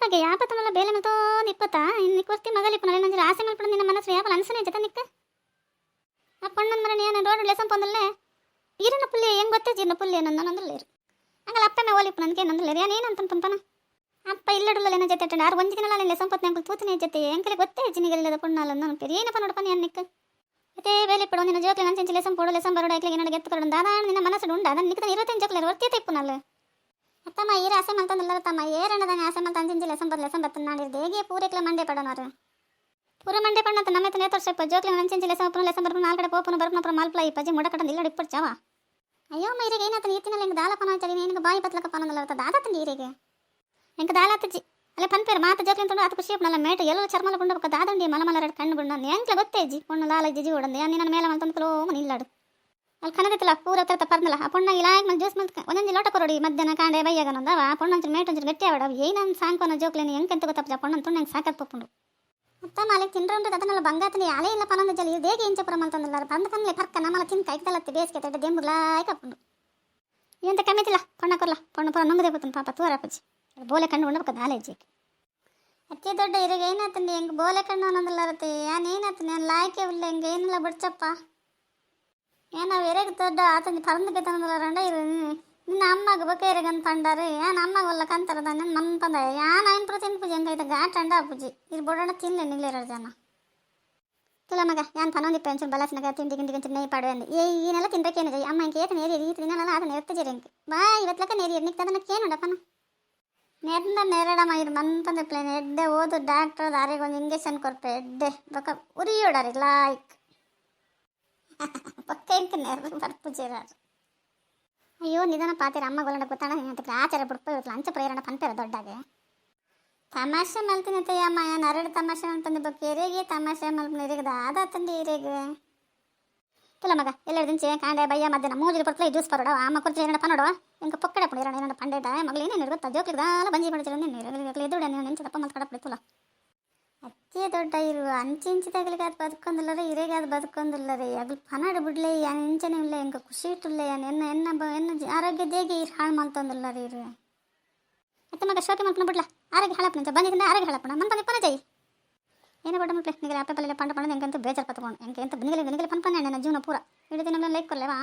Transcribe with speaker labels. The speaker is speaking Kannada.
Speaker 1: ಬಗ್ಗೆ ಯಾಪತ್ತನಲ್ಲ ಬೇಲೆ ಮತ್ತೋ ನಿಪ್ಪತ್ತ ಇನ್ನು ಕೊರ್ತಿ ಮಗಲಿಪ್ಪನಲ್ಲ ನಂಜರ ಆಸೆ ಮಲ್ಪಡ ನಿನ್ನ ಮನಸ್ಸು ಯಾಪಲ ಅನ್ಸನೆ ಜತ ನಿಕ್ಕ ಆ ಪಣ್ಣನ ಮರ ನೀನು ರೋಡ್ ಲೆಸಂ ಪೊಂದಲ್ಲೇ ಈರನ ಪುಲ್ಲೆ ಹೆಂಗ್ ಗೊತ್ತೇ ಜೀರ್ನ ಪುಲ್ಲೆ ನಂದೊಂದಲ್ಲೇರು ಹಂಗಲ್ಲ ಅಪ್ಪನೇ ಓಲಿಪ್ಪನ ನನಗೆ ನಂದಲ್ಲೇರು ಏನೇನಂತ ಪಂಪನ ಅಪ್ಪ ಇಲ್ಲಡುಲ್ಲ ನನ್ನ ಜೊತೆ ಆರು ಒಂಜಿ ದಿನ ಲೆಸಂ ಪತ್ನ ಅಂಕಲ್ ತೂತಿನ ಜೊತೆ ಎಂಕಲೆ ಗೊತ್ತೇ ಜಿನಿಗೆಲ್ಲದ ಪುಣ್ಣಲ್ಲ ನನ್ನ ಪೇರು ಏನಪ್ಪ ನೋಡಪ್ಪ ನೀನು ನಿಕ್ಕ ಮತ್ತೆ ಬೇಲೆ ಪಡೋ ನಿನ್ನ ಜೋಕ್ಲೆ ನಂಚೆಂಚಿ ಲೆಸಂ ಪೋಡು ಲೆಸಂ ಬರೋಡ ಐಕ್ಲೆ ನನಗೆ ಎತ್ತು ಕೊಡೋಣ ದಾದಾ ನಿನ್ನ ಮನಸ್ಸು ಉಂಡ ಅದನ್ನ ನಿಕ್ಕ 25 ಜೋಕ್ಲೆ ವರ್ತಿಯತೆ ಇಪ್ಪನಲ್ಲ ಅತ್ತಮ್ಮ ಏರ ಆಸೆ ಮಲ್ತಂದಲ್ಲ ತಮ್ಮ ಏರಣದಾನೆ ಆಸೆ ಮಲ್ತ ಅಂಚಿಂಚಿ ಲೆಸಂ ಬತ್ತನ ನಾಡಿರ್ದು ಹೇಗೆ ಪೂರೆಕ್ಲೆ ಮಂಡೆ ಪಡೋನವ್ರು ಪೂರ ಮಂಡೆ ಪಣ್ಣಂತ ನಮ್ಮ ನೇತರ್ಸಪ್ಪ ಜೋಕ್ಲೆ ನಂಚೆಂಚಿ ಲೆಸಂ ಬರೋಣ ನಾಲ್ಕಡೆ ಪೋಪನ ಬರೋಣ ಮಾಲ್ಪ್ಲ ಈ ಪಜಿ ಮುಡಕಟ್ಟಂದು ಇಲ್ಲ ಇಪ್ಪಡ್ಚಾವ ಅಯ್ಯೋ ಮೈರಿಗೆ ಏನಾತ ನೀತಿನಲ್ಲಿ ಹೆಂಗೆ ದಾಲಪನ ಆಚಾರಿ ನಿನಗೆ ಬಾಯಿ ಬತ್ಲಕಪ್ಪ ಅನ್ನೋದಲ್ಲ ದಾದತ್ತಂದು ಈರಿಗೆ ಹೆಂಗೆ ದಾಲಾತಜ್ಜಿ ಅಲ್ಲೇ ಪನ್ಪೇರು ಮಾತು ಜೋಕ್ಲೆ ತೊಂಡು ಅದು ಖುಷಿ ನಲ್ಲ ಮೇಟು ಎಲ್ಲೂ ಚರ್ಮಲ ಗುಂಡಬೇಕು ದಾದಂಡಿ ಮಲಮಲ ಎರಡು ಕಣ್ಣು ಗುಂಡ ಎಂಕ್ಲೆ ಗೊತ್ತೇ ಜಿ ಪೊಣ್ಣು ಲಾಲ ಜಿಜಿ ಓಡಂದು ನಿನ್ನ ಮೇಲೆ ಮಲ್ತಂದು ಕಲೋ ಇಲ್ಲಾಡು ಅಲ್ಲಿ ಕನದಿತ್ತಲ್ಲ ಪೂರ ತರ ಪರ್ನಲ್ಲ ಆ ಪೊಣ್ಣ ಇಲಾಕ್ ಮಲ್ ಜ್ಯೂಸ್ ಮಲ್ಕ ಒಂದೊಂದು ಲೋಟ ಕೊರಡಿ ಮಧ್ಯಾಹ್ನ ಕಾಂಡೆ ಬೈಯಾಗನಂದವ ಆ ಪೊಣ್ಣಂಚು ಮೇಟೊಂಚು ಗಟ್ಟಿ ಆವಡ ಏನಂದು ಸಾಂಕೋನ ಜೋಕ್ಲೇನಿ ಎಂಕೆಂತ ಗೊತ್ತಪ್ಪ ಪೊಣ್ಣಂತ ನಂಗೆ ಸಾಕತ್ ಪಪ್ಪುಂಡು ಅತ್ತ ಮಾಲೆ ತಿಂಡ್ರೆ ಅದನ್ನೆಲ್ಲ ಬಂಗಾತನಿ ಅಲೆ ಇಲ್ಲ ಪನೊಂದು ಜಲಿ ದೇಗೆ ಇಂಚಪುರ ಮಲ್ತಂದಲ್ಲ ಬಂದ ಕನ್ಲೆ ಪರ್ಕ ನಮ್ಮಲ್ಲ ತಿನ್ ಕೈತಲತ್ತಿ ಬೇಸಿಗೆ ತಡ್ಡೆ ದೆಂಬುಲಾಯ್ ಕಪ್ಪುಂಡು ಎಂತ ಕಮ್ಮಿತಿಲ್ಲ ಪೊಣ್ಣ ಕೊರ್ಲ ಪೊಣ್ಣ ಪುರ ನುಂಗದೆ ಬತ್ತನ ಪಾಪ ತೂರಪ್ಪಜ್ಜಿ ಬೋಲೆ ಕಣ್ಣು ಉಂಡಬೇಕು ದಾಲೇಜಿ ಅತ್ತೆ ದೊಡ್ಡ ಇರಿಗೆ ಏನಾತಂಡಿ ಹೆಂಗೆ ಬೋಲೆ ಕಣ್ಣು ಅನ್ನೋದಲ್ಲ ಇರುತ್ತೆ ಏನೇನಾತನಿ ನಾನು ಲಾಯ್ಕೆ ಇಲ್ಲ ಹೆಂಗೆ ಏನಿಲ್ಲ ಬಿಡ್ಚಪ್ಪ ಏನೋ ಎರೆಗೆ ದೊಡ್ಡ ಆತಂದು ಪರಂದಕ್ಕೆ ತಂದಲ್ಲ ರಂಡ ಇರು ನಿನ್ನ ಅಮ್ಮಗೆ ಬೊಕ್ಕ ಎರೆಗಂತ ಪಂಡಾರು ಏನು ಅಮ್ಮಗೆ ಒಲ್ಲ ಕಂತಾರದ ನನ್ನ ನಮ್ಮ ಪಂದ ಯಾನ ಏನು ಪ್ರತಿನ ಪೂಜೆ ಹೆಂಗೈತೆ ಘಾಟ್ ಅಂಡ ಪೂಜೆ ಇದು ಬೊಡೋಣ ತಿನ್ಲೆ ನಿಗ್ಲಿರೋ ಜನ ತುಲ ಮಗ ಯಾನ್ ಪನೊಂದಿಪ್ಪ ಒಂಚೂರು ಬಲಾಸಿನಾಗ ತಿಂಡಿ ಗಿಂಡಿ ನೈ ಪಾಡುವೆ ಅಂದು ಈನೆಲ್ಲ ತಿನ್ಬೇಕೇನು ಜೈ ಅಮ್ಮ ಇಂಕೆ ಏತ ನೇರಿ ರೀತಿ ದಿನಲ್ಲ ಅದನ್ನ ಎರ್ತಜರಿ ಅಂಕೆ ಬಾ ಇವತ್ಲಕ್ಕ ನೇರಿ ನಿಕ್ತ ಅದನ್ನ ಏನುಂಡಪ್ಪನ ನೆರಡಮ್ಮ ಇದು ಮಂತಂದ ಪ್ಲೇನ್ ಎಡ್ಡೆ ಓದು ಡಾಕ್ಟರ್ ದಾರಿಗೆ ಒಂದು ಇಂಜೆಕ್ಷನ್ ಕೊಡ್ಪೆ ಎಡ್ಡೆ ಬೊಕ್ಕ ಉರಿಯೋಡಾರಿ ಲಾಯ್ಕ್ ಪಕ್ಕ ಇಂಕ ನೆರ ಬರ್ಪುಜೇರಾರು ಅಯ್ಯೋ ನಿಧಾನ ಪಾತಿರ ಅಮ್ಮ ಗೊಲ್ಲಂಡ ಗೊತ್ತಾಣ ಅಂತ ಆಚಾರ ಬಿಡ್ಪ ಇವತ್ತು ಲಂಚ ಪ್ರೇರಣ ಪಂಪೇರ ದೊಡ್ಡಾಗೆ ತಮಾಷೆ ಮಲ್ತಿನತ್ತೆ ಅಮ್ಮ ಏನು ಅರಡು ತಮಾಷೆ ಮಲ್ಪಂದು ಬೊಕ್ಕ ಎರೆಗೆ ತಮಾಷೆ ಮಲ್ಪನ ಎರೆಗದ ಆದಾತಂದು ಎರೆಗೆ ತುಲ ಮಗ ಎಲ್ಲರ ದಿಂಚೆ ಕಾಂಡೆ ಬಯ್ಯ ಮಧ್ಯಾಹ್ನ ಮೂಜಿಲು ಪಡ್ತಲೇ ಜ್ಯೂಸ್ ಬರೋಡ ಅಮ್ಮ ಕುರ್ಚಿ ಏನ ಪನ್ನೋಡ ಇಂಕ ಪಕ್ಕಡೆ ಪುಡಿರ ಏನ ಪಂಡೇಟ ಮಗಳು ಏನೇನು ಗೊತ್ತಾ ಜೋಕ್ಲಿಗೆ ದಾಲ ಬಂಜಿ ಮಾಡಿಸಿರ ನೀನು ಎದುಡ ನೀವು ನೆಂಚದಪ್ಪ ಮಲ್ತು ಕಡಪಡಿ ತುಲ ಅಚ್ಚೇ ದೊಡ್ಡ ಇರು ಅಂಚಿಂಚಿದಾಗಲಿಗೆ ಅದು ಬದುಕೊಂದಿಲ್ಲರಿ ಇರೆಗೆ ಅದು ಬದುಕೊಂದಿಲ್ಲರಿ ಅದು ಪನಾಡು ಬಿಡ್ಲೆ ಎಂಚನೇ ಇಲ್ಲ ಇಂಕ ಖುಷಿ ಇಟ್ಟುಲ್ಲ ಎನ್ನ ಆರೋಗ್ಯ ದೇಗೆ ಇರು ಹಾಳು ಮಲ್ತಂದಿಲ್ಲರಿ ಇರು ಮತ್ತೆ ಮಗ ಶೋಕಿ ಮಲ್ಪನ ಬಿಡ್ಲ ಆರೋಗ್ಯ ಹಾಳಪ್ಪನ ಬಂದಿದ್ದ ಆರೋಗ್ಯ ಹಾಳಪ್ಪನ ಮನ್ಪನ ಪನ ಜೈ ಏನೇ ಬಡ್ಡ ಮಕ್ಳೆ ನಿಗಲೆ ಅಪ್ಪ ಪಲ್ಲೆ ಪಂಡ ಪಂಡ ಹೆಂಗಂತೂ ಬೇಜಾರು ಪತ್ಕೊಂಡು ಹೆಂಗೆ ಅಂತ ನಿಗಲೆ ಪನ್ಪನ್ನ ನನ್ನ ಜೀವನ ಪೂರ ಹಿಡಿದು ನಮ್ಮ ಲೈಕ್ ಕೊರ್ಲೇವಾ